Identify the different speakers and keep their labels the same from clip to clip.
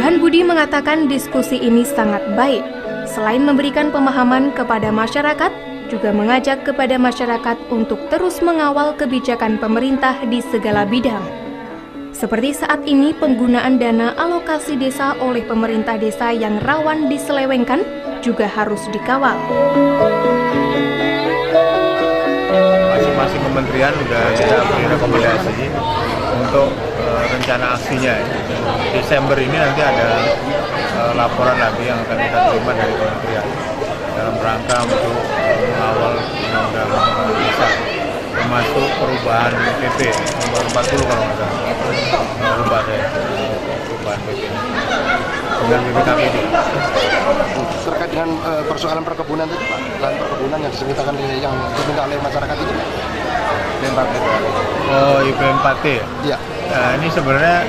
Speaker 1: Burhan Budi mengatakan diskusi ini sangat baik. Selain memberikan pemahaman kepada masyarakat, juga mengajak kepada masyarakat untuk terus mengawal kebijakan pemerintah di segala bidang. Seperti saat ini penggunaan dana alokasi desa oleh pemerintah desa yang rawan diselewengkan juga harus dikawal.
Speaker 2: Masing-masing kementerian sudah kita beri rekomendasi untuk rencana aksinya. Desember ini nanti ada laporan lagi yang akan kita terima dari kementerian dalam rangka untuk mengawal undang-undang desa, termasuk perubahan PP nomor 40 kalau nggak salah. Lupa saya perubahan PP dengan BPKB.
Speaker 3: Terkait dengan persoalan perkebunan tadi Pak, lahan perkebunan yang diminta oleh masyarakat itu
Speaker 2: IP4T. Oh, IP4T ya?
Speaker 3: Iya.
Speaker 2: Nah, ini sebenarnya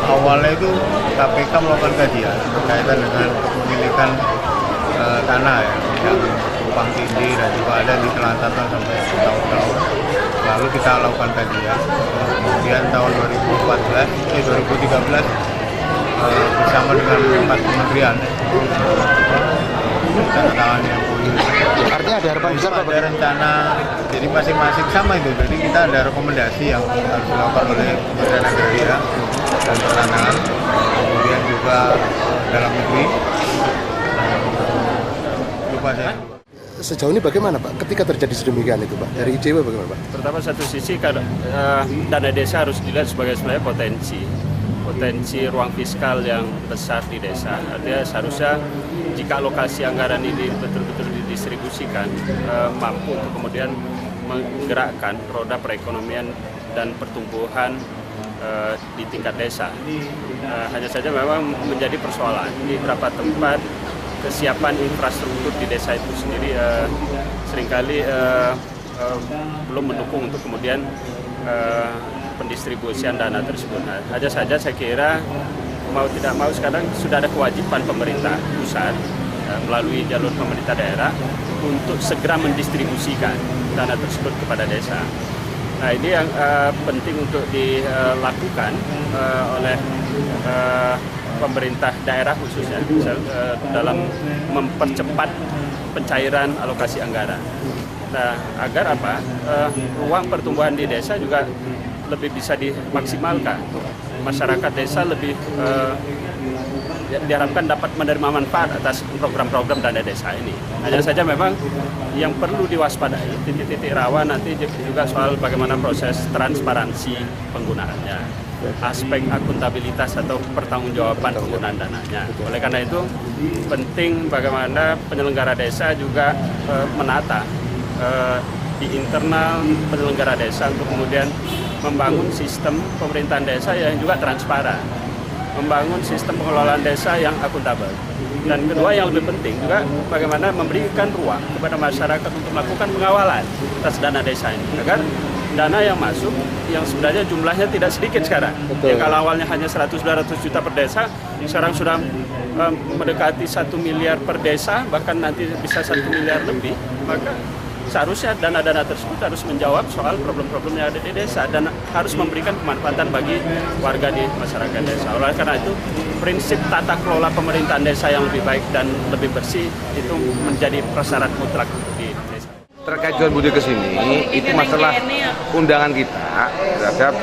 Speaker 2: awalnya itu KPK melakukan kajian berkaitan dengan kepemilikan tanah ya, yang tumpang tindih dan juga ada di Kelantan sampai tahun-tahun. Lalu kita lakukan kajian. Kemudian tahun 2013 bersama dengan 4 kementerian tangan yang
Speaker 3: artinya ada harapan besar Pak?
Speaker 2: Ada rencana, jadi masing-masing sama itu. Jadi kita ada rekomendasi yang harus dilakukan oleh Kementerian Agraria dan Pertanahan, kemudian juga dalam negeri. Lupa saya.
Speaker 3: Sejauh ini bagaimana Pak ketika terjadi sedemikian itu Pak? Dari ICW bagaimana Pak?
Speaker 4: Pertama, satu sisi dana desa harus dilihat sebagai sebenarnya potensi ruang fiskal yang besar di desa. Artinya seharusnya jika alokasi anggaran ini betul-betul didistribusikan, mampu untuk kemudian menggerakkan roda perekonomian dan pertumbuhan di tingkat desa. Hanya saja memang menjadi persoalan di beberapa tempat kesiapan infrastruktur di desa itu sendiri seringkali belum mendukung untuk kemudian pendistribusian dana tersebut. Nah, hanya saja saya kira mau tidak mau sekarang sudah ada kewajiban pemerintah pusat melalui jalur pemerintah daerah untuk segera mendistribusikan dana tersebut kepada desa. Nah, ini yang penting untuk dilakukan oleh pemerintah daerah khususnya dalam mempercepat pencairan alokasi anggaran. Nah, agar apa? Ruang pertumbuhan di desa juga lebih bisa dimaksimalkan. Masyarakat desa lebih diharapkan dapat menerima manfaat atas program-program dana desa ini. Hanya saja memang yang perlu diwaspadai, titik-titik rawan nanti juga soal bagaimana proses transparansi penggunaannya, aspek akuntabilitas atau pertanggungjawaban penggunaan dananya. Oleh karena itu penting bagaimana penyelenggara desa juga menata di internal penyelenggara desa untuk kemudian membangun sistem pemerintahan desa yang juga transparan, membangun sistem pengelolaan desa yang akuntabel. Dan kedua yang lebih penting juga bagaimana memberikan ruang kepada masyarakat untuk melakukan pengawalan atas dana desa ini, agar dana yang masuk yang sebenarnya jumlahnya tidak sedikit sekarang. Yang kalau awalnya hanya 100-200 juta per desa, sekarang sudah mendekati 1 miliar per desa, bahkan nanti bisa 1 miliar lebih. Maka seharusnya dana-dana tersebut harus menjawab soal problem-problem yang ada di desa dan harus memberikan kemanfaatan bagi warga di masyarakat desa. Oleh karena itu, prinsip tata kelola pemerintahan desa yang lebih baik dan lebih bersih itu menjadi prasyarat mutlak di desa.
Speaker 5: Terkait Juan Budi ke sini, itu masalah undangan kita terhadap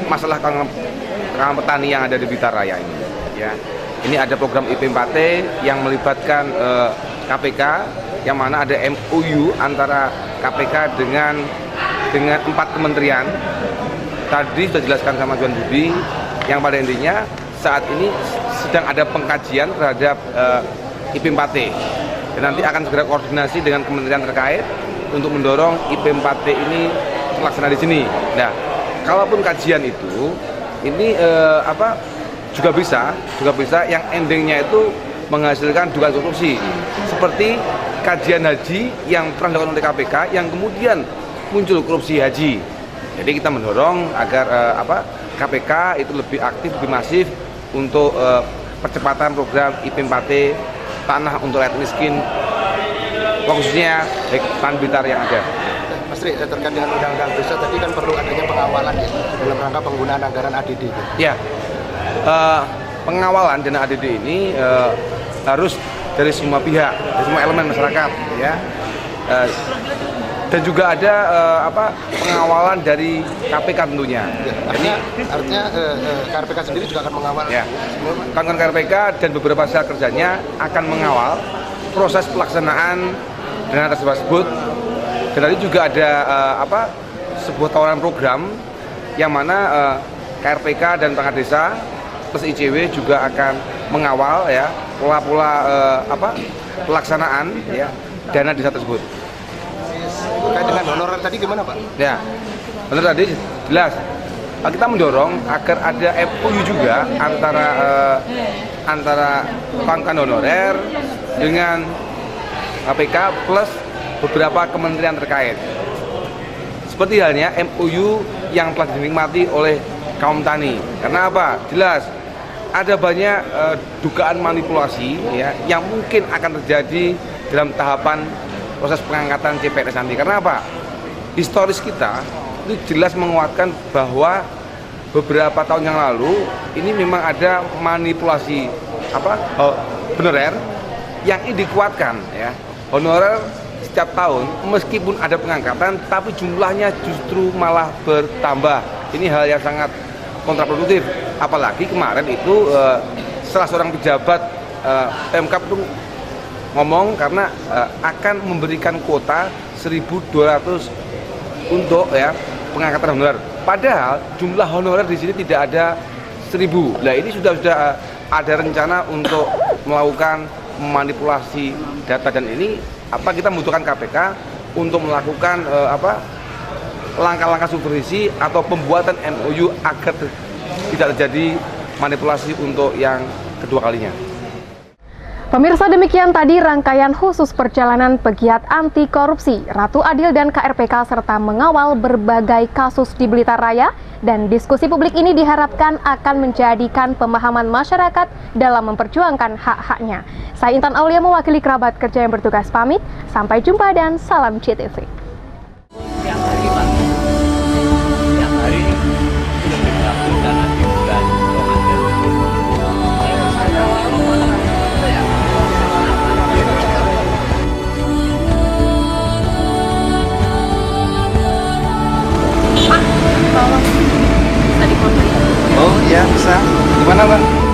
Speaker 5: masalah kalangan petani yang ada di Blitar Raya ini. Ya, ini ada program IP4T yang melibatkan KPK, yang mana ada MOU antara KPK dengan 4 kementerian. Tadi sudah dijelaskan sama Juan Budi, yang pada intinya saat ini sedang ada pengkajian terhadap IP4T. Dan nanti akan segera koordinasi dengan kementerian terkait untuk mendorong IP4T ini terlaksana di sini. Nah, kalaupun kajian itu ini juga bisa yang endingnya itu menghasilkan dugaan korupsi, seperti kajian haji yang pernah dilakukan oleh KPK yang kemudian muncul korupsi haji. Jadi kita mendorong agar KPK itu lebih aktif, lebih masif untuk percepatan program IP4T tanah untuk rakyat miskin, khususnya baik tanah Blitar yang ada.
Speaker 3: Mas Tri, terkait dengan undang-undang desa tadi kan perlu adanya pengawalan ya dalam rangka penggunaan anggaran ADD.
Speaker 5: Ya, pengawalan dana ADD ini harus dari semua pihak, dari semua elemen masyarakat, ya. Dan juga ada pengawalan dari KPK tentunya.
Speaker 3: Artinya KRPK sendiri juga akan mengawal.
Speaker 5: Ya, kawan-kawan KRPK dan beberapa sel kerjanya akan mengawal proses pelaksanaan dana tersebut. Dan tadi juga ada sebuah tawaran program yang mana KRPK dan perangkat desa plus ICW juga akan mengawal ya pola-pola pelaksanaan ya dana desa tersebut.
Speaker 3: Terkait dengan honorer tadi gimana Pak?
Speaker 5: Ya, benar tadi jelas. Kita mendorong agar ada MOU juga antara pangkat honorer dengan KPK plus beberapa kementerian terkait. Seperti halnya MOU yang telah dinikmati oleh kaum tani. Karena apa? Jelas ada banyak dugaan manipulasi ya yang mungkin akan terjadi dalam tahapan proses pengangkatan CPNS nanti. Karena apa? Historis kita itu jelas menguatkan bahwa beberapa tahun yang lalu ini memang ada manipulasi honorer yang ini dikuatkan ya. Honorer setiap tahun meskipun ada pengangkatan tapi jumlahnya justru malah bertambah. Ini hal yang sangat kontraproduktif. Apalagi kemarin itu salah seorang pejabat Pemkab itu ngomong karena akan memberikan kuota 1.200 untuk ya pengangkatan honorer. Padahal jumlah honorer di sini tidak ada 1.000. Nah ini sudah ada rencana untuk melakukan manipulasi data dan ini kita membutuhkan KPK untuk melakukan langkah-langkah supervisi atau pembuatan MOU agar tidak terjadi manipulasi untuk yang kedua kalinya.
Speaker 1: Pemirsa, demikian tadi rangkaian khusus perjalanan pegiat anti korupsi Ratu Adil dan KRPK serta mengawal berbagai kasus di Blitar Raya, dan diskusi publik ini diharapkan akan menjadikan pemahaman masyarakat dalam memperjuangkan hak-haknya. Saya Intan Aulia mewakili kerabat kerja yang bertugas pamit, sampai jumpa dan salam CTV.
Speaker 5: Oh iya bisa. Gimana Bang?